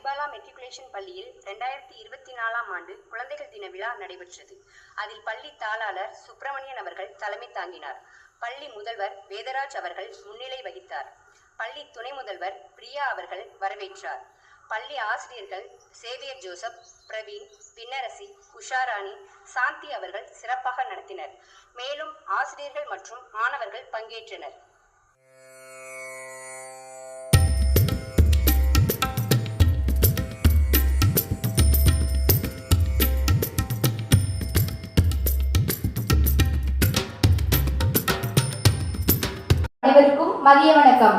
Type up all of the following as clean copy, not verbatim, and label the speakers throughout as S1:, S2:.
S1: Manibala matriculation பள்ளியில் 2024ஆம் ஆண்டு குழந்தைகள் தின விழா நடைபெற்றது. அதில் பள்ளி தாளாளர் சுப்பிரமணியன் அவர்கள் தலைமை தாங்கினார். பள்ளி முதல்வர் வேதராஜ் அவர்கள் முன்னிலை வகித்தார். பள்ளி துணை முதல்வர் பிரியா அவர்கள் வரவேற்றார். பள்ளி ஆசிரியர்கள் சேவியர் ஜோசப், பிரவீன், பின்னரசி, உஷாராணி, சாந்தி அவர்கள் சிறப்பாக நடத்தினர். மேலும் ஆசிரியர்கள் மற்றும் மாணவர்கள் பங்கேற்றனர்.
S2: அனைவருக்கும் மதிய வணக்கம்.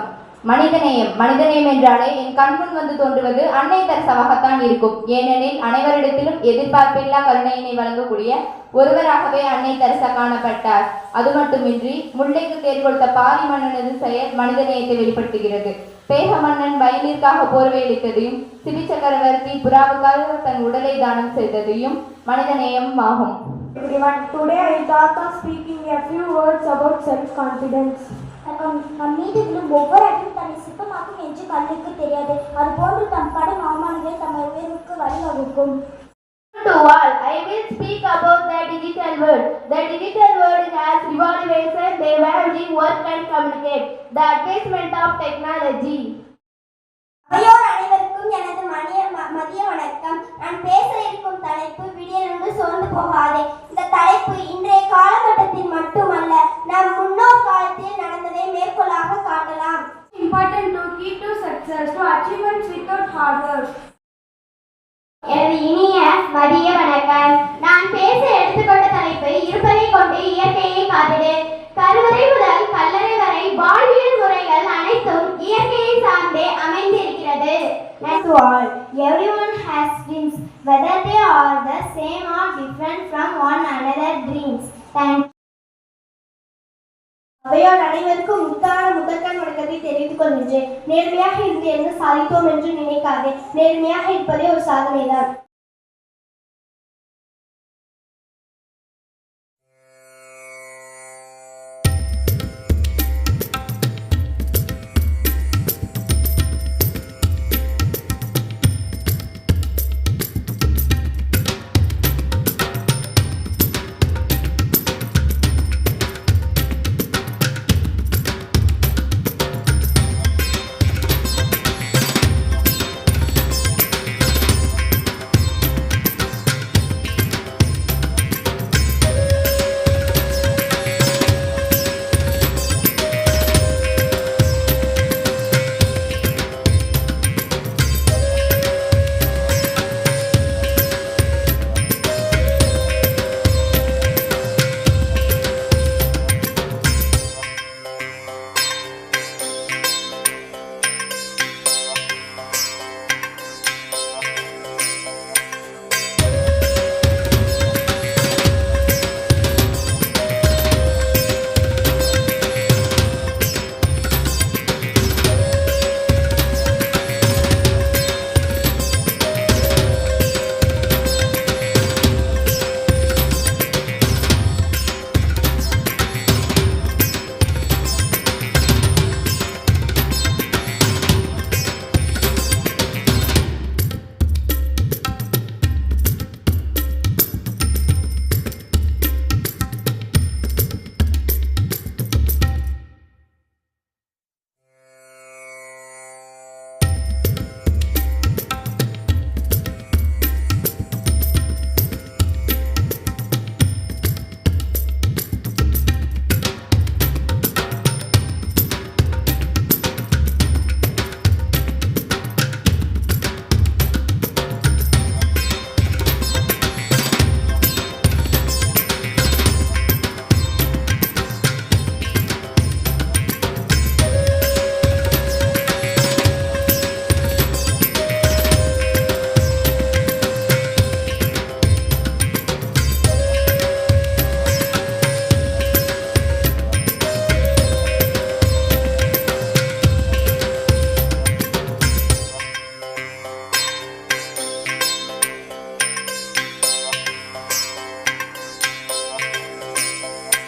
S2: மனிதநேயம் என்றாலே என் கண்முன் வந்து தோன்றுவது அன்னை தெரசாவாகத்தான் இருக்கும். ஏனெனில் அனைவரிடத்திலும் எதிர்பார்ப்பில்லா கருணையினை வழங்கக்கூடிய ஒருவராகவே அன்னை தெரசா காணப்பட்டார். அது மட்டுமின்றி முல்லைக்கு தேர் கொடுத்த பாரி மன்னனது செயல் மனிதநேயத்தை வெளிப்படுத்துகிறது. பேக மன்னன் வயலிற்காக போர்வையளித்ததையும் சிபி சக்கரவர்த்தி புறாவுக்காக தன் உடலை தானம் செய்ததையும் மனிதநேயம் ஆகும்.
S3: Today I thought of speaking a few words about self-confidence.
S4: நம் மீது விழும் ஒவ்வொரு அடியும் தன்னை சிற்பமாக்கும் என்று கண்ணுக்கு தெரியாது. அதுபோன்று தம் படும் அவமானங்களை தம்மை உயர்வுக்கு வழிவகுக்கும்.
S2: To all, I will speak about the digital world. The digital world has revolutionized the way we work and communicate. The advancement of technology.
S4: அவையோர் அனைவருக்கும் எனது மதிய வணக்கம். நான் பேச இருக்கும் தலைப்பு விடியலென்று சோர்ந்து போகாதே. இந்த தலைப்பு இன்றைய காலகட்டத்தில் மட்டுமல்ல, நம் முன்னோர் காலத்தில் நடந்ததை மேற்கோளாக காட்டலாம்.
S3: Important to key to success, to achievements without hard work.
S4: எனது இனிய மதிய வணக்கம். நான் பேச எடுத்துக்கொண்ட தலைப்பு இருப்பதை கொண்டு இயற்கையை காத்திடு. கருவறை முதல் கல்லறை வரை வாழ்வியல் முறைகள் அனைத்தும் இயற்கையை சார்ந்தே அமைந்திருக்கிறது. To all, everyone has dreams, whether they are the same or different from one another dreams. Thank you. அவையோர் அனைவருக்கும் முதற்கண் வணக்கத்தை தெரிவித்துக் கொள்கின்றேன். நேர்மையாக இருந்து என்ன சாதித்தோம் என்று நினைக்காதே. நேர்மையாக இருப்பதே ஒரு சாதனைதான்.